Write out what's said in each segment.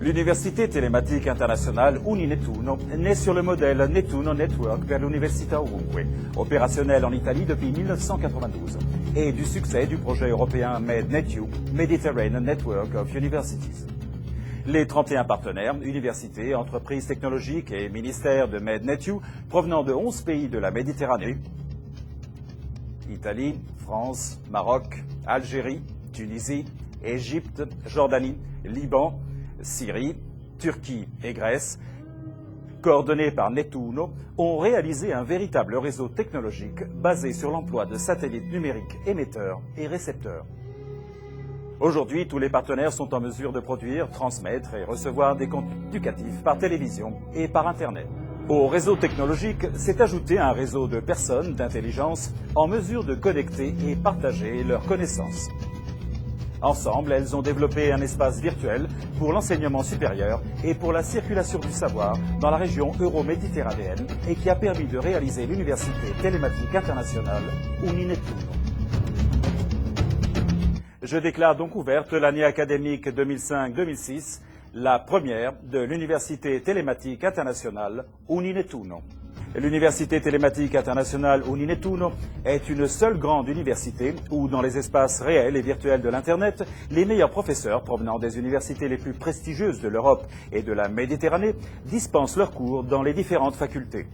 L'Université Telematica Internazionale Uninettuno naît sur le modèle Nettuno Network per l'Università Ovunque, opérationnel en Italie depuis 1992, et du succès du projet européen MEDNETU, Mediterranean Network of Universities. Les 31 partenaires, universités, entreprises technologiques et ministères de MEDNETU provenant de 11 pays de la Méditerranée, Italie, France, Maroc, Algérie, Tunisie, Égypte, Jordanie, Liban, Syrie, Turquie et Grèce, coordonnés par Nettuno, ont réalisé un véritable réseau technologique basé sur l'emploi de satellites numériques émetteurs et récepteurs. Aujourd'hui, tous les partenaires sont en mesure de produire, transmettre et recevoir des contenus éducatifs par télévision et par Internet. Au réseau technologique s'est ajouté un réseau de personnes d'intelligence en mesure de connecter et partager leurs connaissances. Ensemble, elles ont développé un espace virtuel pour l'enseignement supérieur et pour la circulation du savoir dans la région euro-méditerranéenne et qui a permis de réaliser l'Université Telematica Internazionale Uninettuno. Je déclare donc ouverte l'année académique 2005-2006, la première de l'Université Telematica Internazionale Uninettuno. L'Université Telematica Internazionale Uninettuno est une seule grande université où, dans les espaces réels et virtuels de l'Internet, les meilleurs professeurs provenant des universités les plus prestigieuses de l'Europe et de la Méditerranée dispensent leurs cours dans les différentes facultés.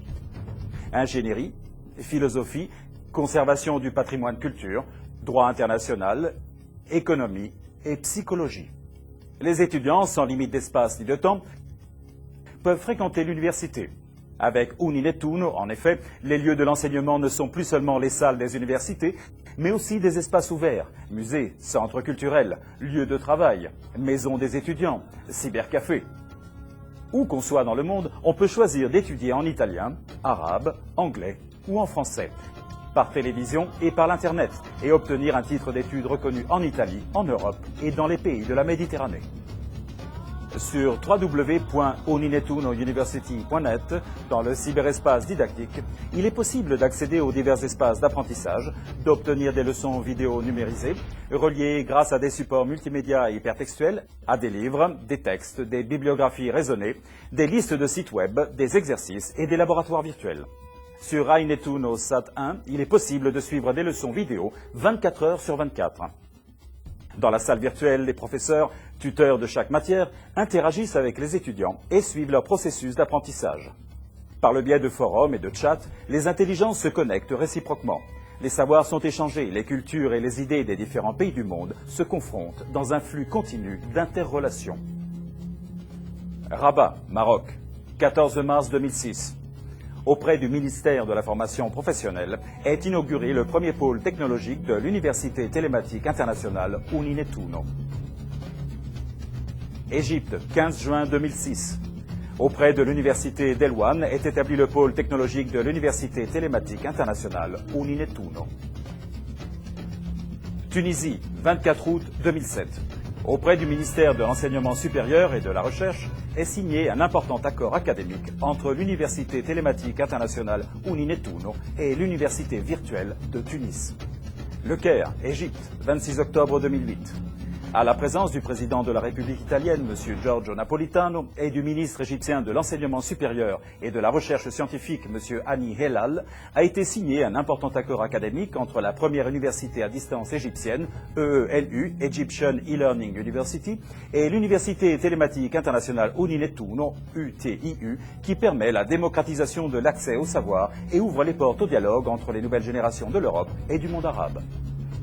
Ingénierie, philosophie, conservation du patrimoine culture, droit international, économie et psychologie. Les étudiants, sans limite d'espace ni de temps, peuvent fréquenter l'université. Avec Uninettuno, en effet, les lieux de l'enseignement ne sont plus seulement les salles des universités, mais aussi des espaces ouverts, musées, centres culturels, lieux de travail, maisons des étudiants, cybercafés. Où qu'on soit dans le monde, on peut choisir d'étudier en italien, arabe, anglais ou en français, par télévision et par l'Internet, et obtenir un titre d'études reconnu en Italie, en Europe et dans les pays de la Méditerranée. Sur www.uninettunouniversity.net, dans le cyberespace didactique, il est possible d'accéder aux divers espaces d'apprentissage, d'obtenir des leçons vidéo numérisées, reliées grâce à des supports multimédia hypertextuels, à des livres, des textes, des bibliographies raisonnées, des listes de sites web, des exercices et des laboratoires virtuels. Sur Ainettuno Sat 1, il est possible de suivre des leçons vidéo 24 heures sur 24. Dans la salle virtuelle, les professeurs, tuteurs de chaque matière, interagissent avec les étudiants et suivent leur processus d'apprentissage. Par le biais de forums et de chats, les intelligences se connectent réciproquement. Les savoirs sont échangés, les cultures et les idées des différents pays du monde se confrontent dans un flux continu d'interrelations. Rabat, Maroc, 14 mars 2006. Auprès du ministère de la formation professionnelle, est inauguré le premier pôle technologique de l'Université Telematica Internazionale Uninettuno. Égypte, 15 juin 2006. Auprès de l'Université d'Elwan est établi le pôle technologique de l'Université Telematica Internazionale Uninettuno. Tunisie, 24 août 2007. Auprès du ministère de l'Enseignement supérieur et de la Recherche, est signé un important accord académique entre l'Université Telematica Internazionale Uninettuno et l'Université virtuelle de Tunis. Le Caire, Égypte, 26 octobre 2008. À la présence du président de la République italienne, M. Giorgio Napolitano, et du ministre égyptien de l'Enseignement supérieur et de la Recherche scientifique, M. Hani Helal, a été signé un important accord académique entre la première université à distance égyptienne, EELU, Egyptian E-Learning University, et l'Université Telematica Internazionale Uninettuno, UTIU, qui permet la démocratisation de l'accès au savoir et ouvre les portes au dialogue entre les nouvelles générations de l'Europe et du monde arabe.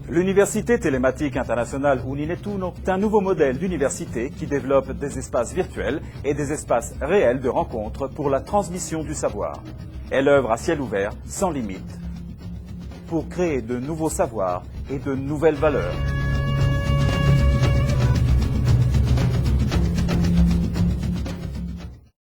L'Université Telematica Internazionale Uninettuno est un nouveau modèle d'université qui développe des espaces virtuels et des espaces réels de rencontre pour la transmission du savoir. Elle œuvre à ciel ouvert, sans limite, pour créer de nouveaux savoirs et de nouvelles valeurs.